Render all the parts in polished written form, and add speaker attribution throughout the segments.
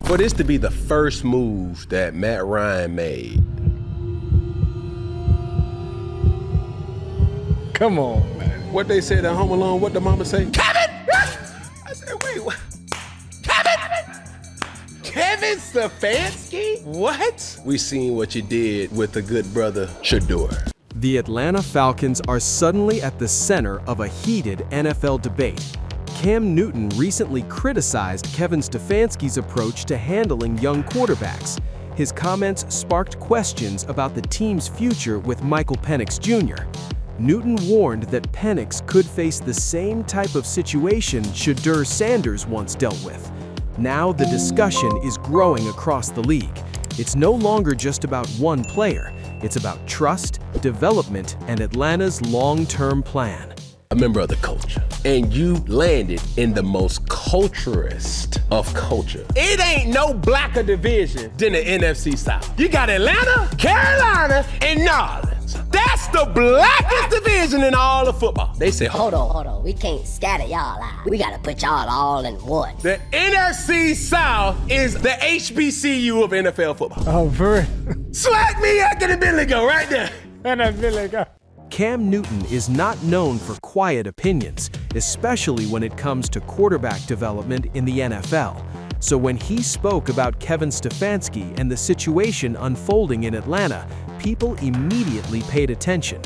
Speaker 1: For this to be the first move that Matt Ryan made.
Speaker 2: Come on, man.
Speaker 1: What they said at Home Alone, what the mama say? Kevin! I said, wait, what? Kevin Stefanski?
Speaker 2: What?
Speaker 1: We seen what you did with the good brother Shedeur.
Speaker 3: The Atlanta Falcons are suddenly at the center of a heated NFL debate. Cam Newton recently criticized Kevin Stefanski's approach to handling young quarterbacks. His comments sparked questions about the team's future with Michael Penix Jr. Newton warned that Penix could face the same type of situation Shedeur Sanders once dealt with. Now the discussion is growing across the league. It's no longer just about one player. It's about trust, development, and Atlanta's long-term plan.
Speaker 1: A member of the culture, and you landed in the most culturist of culture. It ain't no blacker division than the NFC South. You got Atlanta, Carolina, and New Orleans. That's the blackest division in all of football. They say,
Speaker 4: hold on. We can't scatter y'all out. We gotta put y'all all in one.
Speaker 1: The NFC South is the HBCU of NFL football.
Speaker 2: Oh, very.
Speaker 1: Swag me after the Billy go right there.
Speaker 2: And a Billy go.
Speaker 3: Cam Newton is not known for quiet opinions, especially when it comes to quarterback development in the NFL. So when he spoke about Kevin Stefanski and the situation unfolding in Atlanta, people immediately paid attention.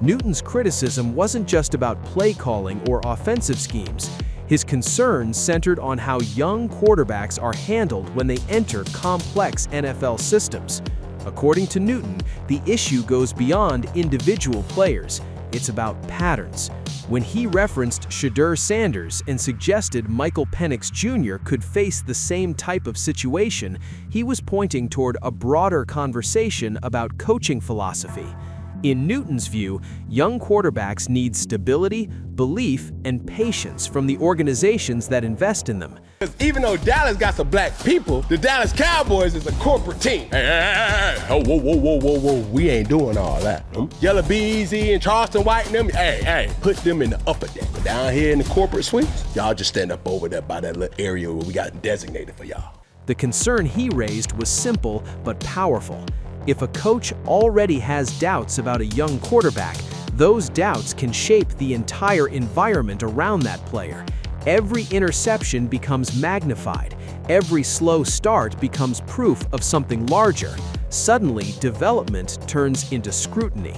Speaker 3: Newton's criticism wasn't just about play calling or offensive schemes. His concerns centered on how young quarterbacks are handled when they enter complex NFL systems. According to Newton, the issue goes beyond individual players. It's about patterns. When he referenced Shedeur Sanders and suggested Michael Penix Jr. could face the same type of situation, he was pointing toward a broader conversation about coaching philosophy. In Newton's view, young quarterbacks need stability, belief, and patience from the organizations that invest in them.
Speaker 1: Even though Dallas got some black people, the Dallas Cowboys is a corporate team. Hey. Oh, whoa. We ain't doing all that. Yellow Beezy and Charleston White and them, hey, put them in the upper deck. But down here in the corporate suites, y'all just stand up over there by that little area where we got designated for y'all.
Speaker 3: The concern he raised was simple but powerful. If a coach already has doubts about a young quarterback, those doubts can shape the entire environment around that player. Every interception becomes magnified. Every slow start becomes proof of something larger. Suddenly, development turns into scrutiny.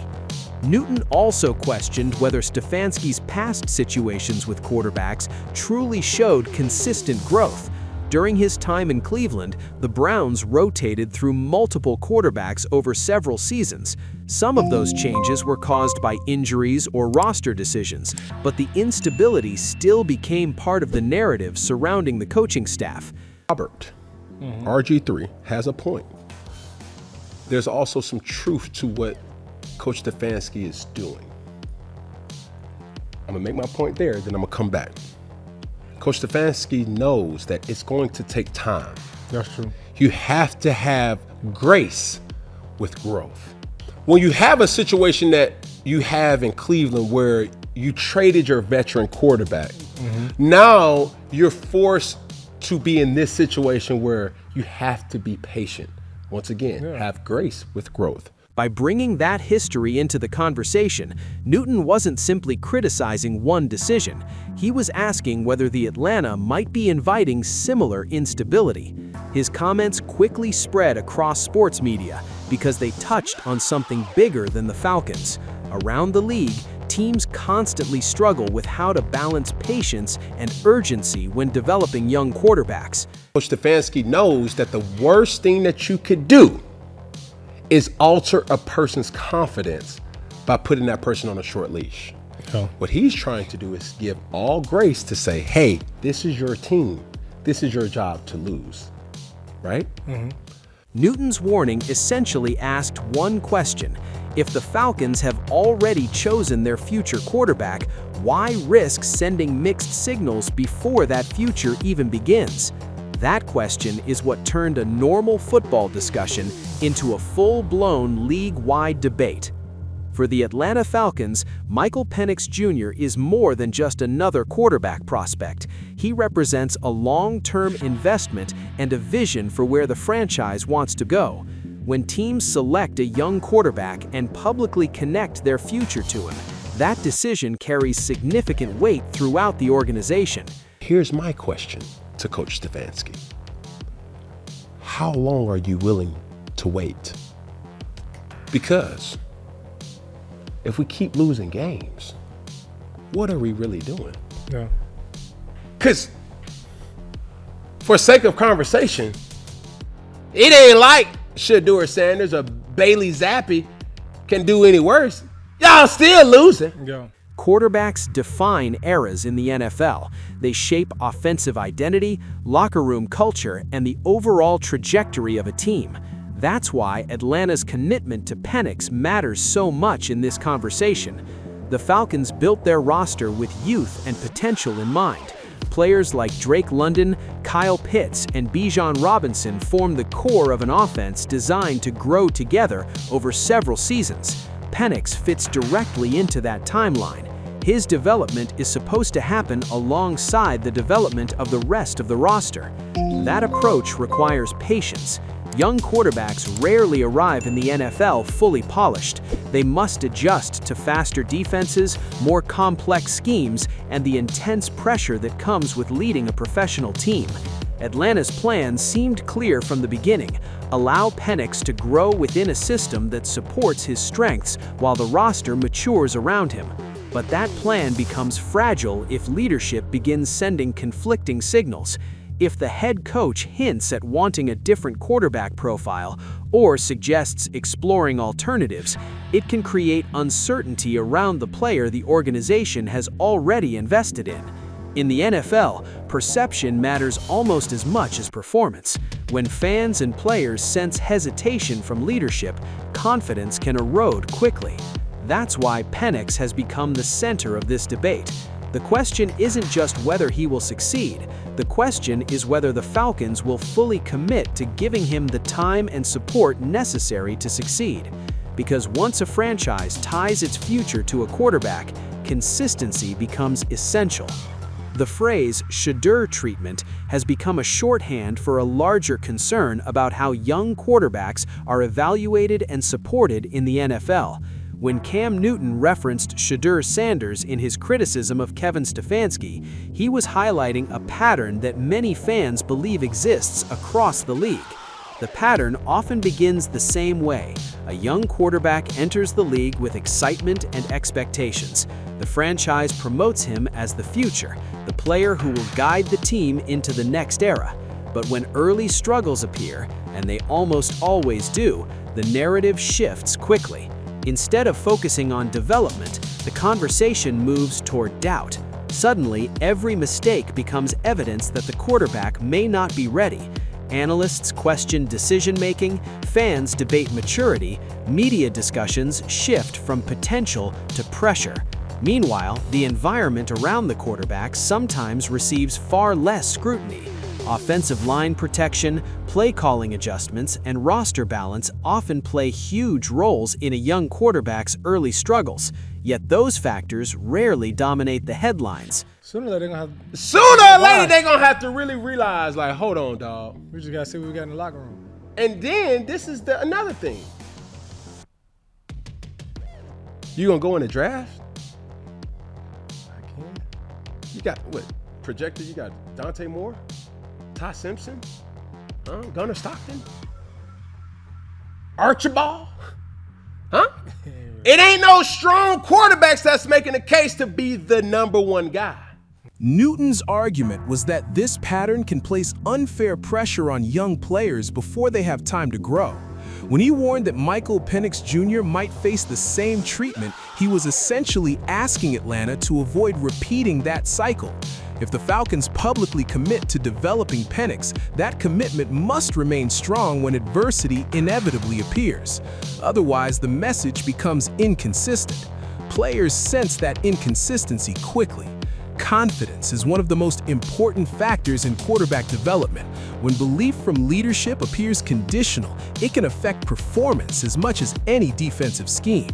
Speaker 3: Newton also questioned whether Stefanski's past situations with quarterbacks truly showed consistent growth. During his time in Cleveland, the Browns rotated through multiple quarterbacks over several seasons. Some of those changes were caused by injuries or roster decisions, but the instability still became part of the narrative surrounding the coaching staff.
Speaker 1: Robert, RG3, has a point. There's also some truth to what Coach Stefanski is doing. I'm gonna make my point there, then I'm gonna come back. Coach Stefanski knows that it's going to take time.
Speaker 2: That's true.
Speaker 1: You have to have grace with growth. When you have a situation that you have in Cleveland where you traded your veteran quarterback, now you're forced to be in this situation where you have to be patient. Once again, have grace with growth.
Speaker 3: By bringing that history into the conversation, Newton wasn't simply criticizing one decision. He was asking whether the Atlanta might be inviting similar instability. His comments quickly spread across sports media because they touched on something bigger than the Falcons. Around the league, teams constantly struggle with how to balance patience and urgency when developing young quarterbacks.
Speaker 1: Coach Stefanski knows that the worst thing that you could do is alter a person's confidence by putting that person on a short leash. What he's trying to do is give all grace to say, hey, this is your team. This is your job to lose, right?
Speaker 3: Newton's warning essentially asked one question. If the Falcons have already chosen their future quarterback, why risk sending mixed signals before that future even begins? That question is what turned a normal football discussion into a full-blown league-wide debate. For the Atlanta Falcons, Michael Penix Jr. is more than just another quarterback prospect. He represents a long-term investment and a vision for where the franchise wants to go. When teams select a young quarterback and publicly connect their future to him, that decision carries significant weight throughout the organization.
Speaker 1: Here's my question to Coach Stefanski. How long are you willing to wait? Because if we keep losing games, what are we really doing?
Speaker 2: Yeah.
Speaker 1: Because for sake of conversation, it ain't like Shedeur Sanders or Bailey Zappi can do any worse. Y'all still losing.
Speaker 2: Yeah.
Speaker 3: Quarterbacks define eras in the NFL. They shape offensive identity, locker room culture, and the overall trajectory of a team. That's why Atlanta's commitment to Penix matters so much in this conversation. The Falcons built their roster with youth and potential in mind. Players like Drake London, Kyle Pitts, and Bijan Robinson form the core of an offense designed to grow together over several seasons. Penix fits directly into that timeline. His development is supposed to happen alongside the development of the rest of the roster. That approach requires patience. Young quarterbacks rarely arrive in the NFL fully polished. They must adjust to faster defenses, more complex schemes, and the intense pressure that comes with leading a professional team. Atlanta's plan seemed clear from the beginning: allow Penix to grow within a system that supports his strengths while the roster matures around him. But that plan becomes fragile if leadership begins sending conflicting signals. If the head coach hints at wanting a different quarterback profile or suggests exploring alternatives, it can create uncertainty around the player the organization has already invested in. In the NFL, perception matters almost as much as performance. When fans and players sense hesitation from leadership, confidence can erode quickly. That's why Penix has become the center of this debate. The question isn't just whether he will succeed. The question is whether the Falcons will fully commit to giving him the time and support necessary to succeed. Because once a franchise ties its future to a quarterback, consistency becomes essential. The phrase "Shedeur treatment" has become a shorthand for a larger concern about how young quarterbacks are evaluated and supported in the NFL. When Cam Newton referenced Shedeur Sanders in his criticism of Kevin Stefanski, he was highlighting a pattern that many fans believe exists across the league. The pattern often begins the same way. A young quarterback enters the league with excitement and expectations. The franchise promotes him as the future, the player who will guide the team into the next era. But when early struggles appear, and they almost always do, the narrative shifts quickly. Instead of focusing on development, the conversation moves toward doubt. Suddenly, every mistake becomes evidence that the quarterback may not be ready. Analysts question decision-making, fans debate maturity, media discussions shift from potential to pressure. Meanwhile, the environment around the quarterback sometimes receives far less scrutiny. Offensive line protection, play calling adjustments, and roster balance often play huge roles in a young quarterback's early struggles, yet those factors rarely dominate the headlines.
Speaker 2: Sooner or later, they're gonna
Speaker 1: have to really realize, like, hold on, dog.
Speaker 2: We just gotta see what we got in the locker room.
Speaker 1: And then this is another thing. You gonna go in the draft?
Speaker 2: I can.
Speaker 1: You got what? Projected? You got Dante Moore, Ty Simpson, Gunnar Stockton, Archibald, huh? It ain't no strong quarterbacks that's making a case to be the number one guy.
Speaker 5: Newton's argument was that this pattern can place unfair pressure on young players before they have time to grow. When he warned that Michael Penix Jr. might face the same treatment, he was essentially asking Atlanta to avoid repeating that cycle. If the Falcons publicly commit to developing Penix, that commitment must remain strong when adversity inevitably appears. Otherwise, the message becomes inconsistent. Players sense that inconsistency quickly. confidence is one of the most important factors in quarterback development. When belief from leadership appears conditional, it can affect performance as much as any defensive scheme.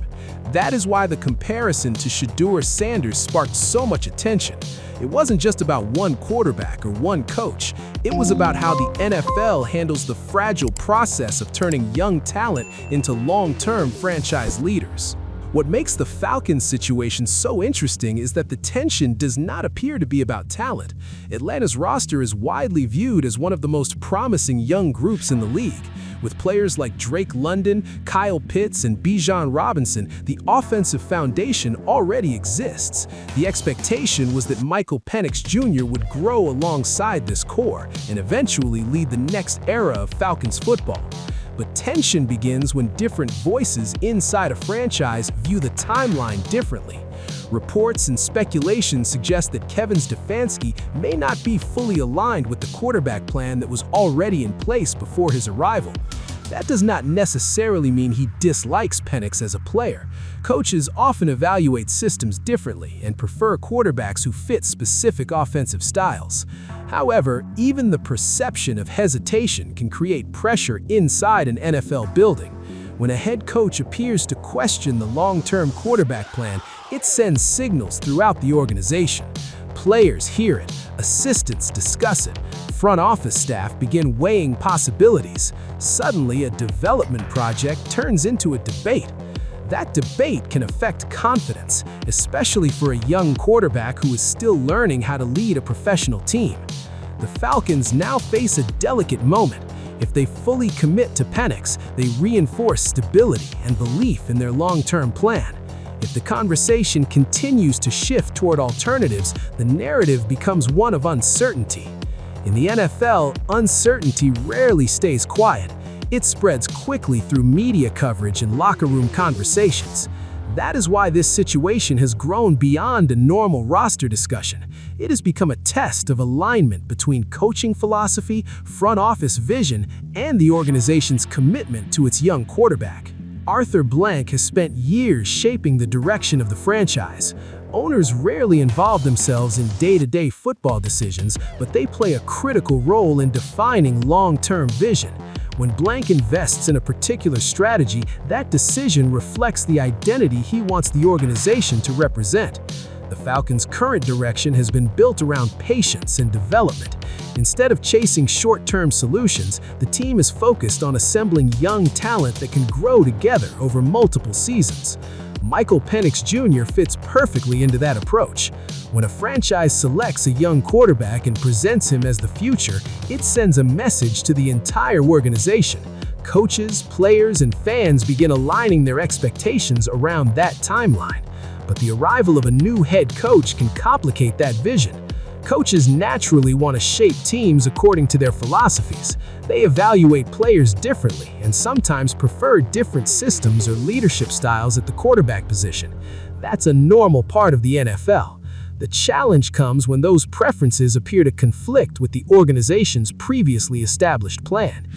Speaker 5: That is why the comparison to Shedeur Sanders sparked so much attention. It wasn't just about one quarterback or one coach. It was about how the NFL handles the fragile process of turning young talent into long-term franchise leaders. What makes the Falcons situation so interesting is that the tension does not appear to be about talent. Atlanta's roster is widely viewed as one of the most promising young groups in the league. With players like Drake London, Kyle Pitts, and Bijan Robinson, the offensive foundation already exists. The expectation was that Michael Penix Jr. would grow alongside this core and eventually lead the next era of Falcons football. But tension begins when different voices inside a franchise view the timeline differently. Reports and speculation suggest that Kevin Stefanski may not be fully aligned with the quarterback plan that was already in place before his arrival. That does not necessarily mean he dislikes Penix as a player. Coaches often evaluate systems differently and prefer quarterbacks who fit specific offensive styles. However, even the perception of hesitation can create pressure inside an NFL building. When a head coach appears to question the long-term quarterback plan, it sends signals throughout the organization. Players hear it, assistants discuss it, front office staff begin weighing possibilities. Suddenly, a development project turns into a debate. That debate can affect confidence, especially for a young quarterback who is still learning how to lead a professional team. The Falcons now face a delicate moment. If they fully commit to Penix, they reinforce stability and belief in their long-term plan. If the conversation continues to shift toward alternatives, the narrative becomes one of uncertainty. In the NFL, uncertainty rarely stays quiet. It spreads quickly through media coverage and locker room conversations. That is why this situation has grown beyond a normal roster discussion. It has become a test of alignment between coaching philosophy, front office vision, and the organization's commitment to its young quarterback. Arthur Blank has spent years shaping the direction of the franchise. Owners rarely involve themselves in day-to-day football decisions, but they play a critical role in defining long-term vision. When Blank invests in a particular strategy, that decision reflects the identity he wants the organization to represent. The Falcons' current direction has been built around patience and development. Instead of chasing short-term solutions, the team is focused on assembling young talent that can grow together over multiple seasons. Michael Penix Jr. fits perfectly into that approach. When a franchise selects a young quarterback and presents him as the future, it sends a message to the entire organization. Coaches, players, and fans begin aligning their expectations around that timeline. But the arrival of a new head coach can complicate that vision. Coaches naturally want to shape teams according to their philosophies. They evaluate players differently and sometimes prefer different systems or leadership styles at the quarterback position. That's a normal part of the NFL. The challenge comes when those preferences appear to conflict with the organization's previously established plan.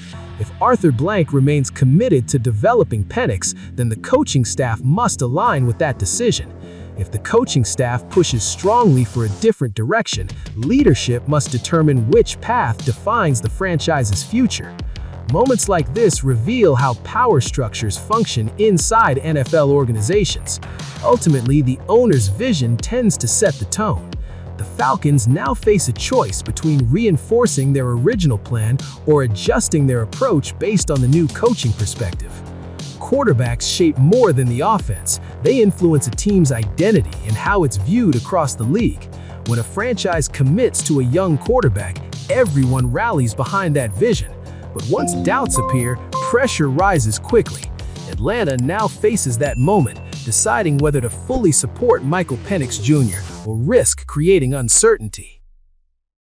Speaker 5: If Arthur Blank remains committed to developing Penix, then the coaching staff must align with that decision. If the coaching staff pushes strongly for a different direction, leadership must determine which path defines the franchise's future. Moments like this reveal how power structures function inside NFL organizations. Ultimately, the owner's vision tends to set the tone. The Falcons now face a choice between reinforcing their original plan or adjusting their approach based on the new coaching perspective. Quarterbacks shape more than the offense. They influence a team's identity and how it's viewed across the league. When a franchise commits to a young quarterback, everyone rallies behind that vision. But once doubts appear, pressure rises quickly. Atlanta now faces that moment, deciding whether to fully support Michael Penix Jr. or risk creating uncertainty.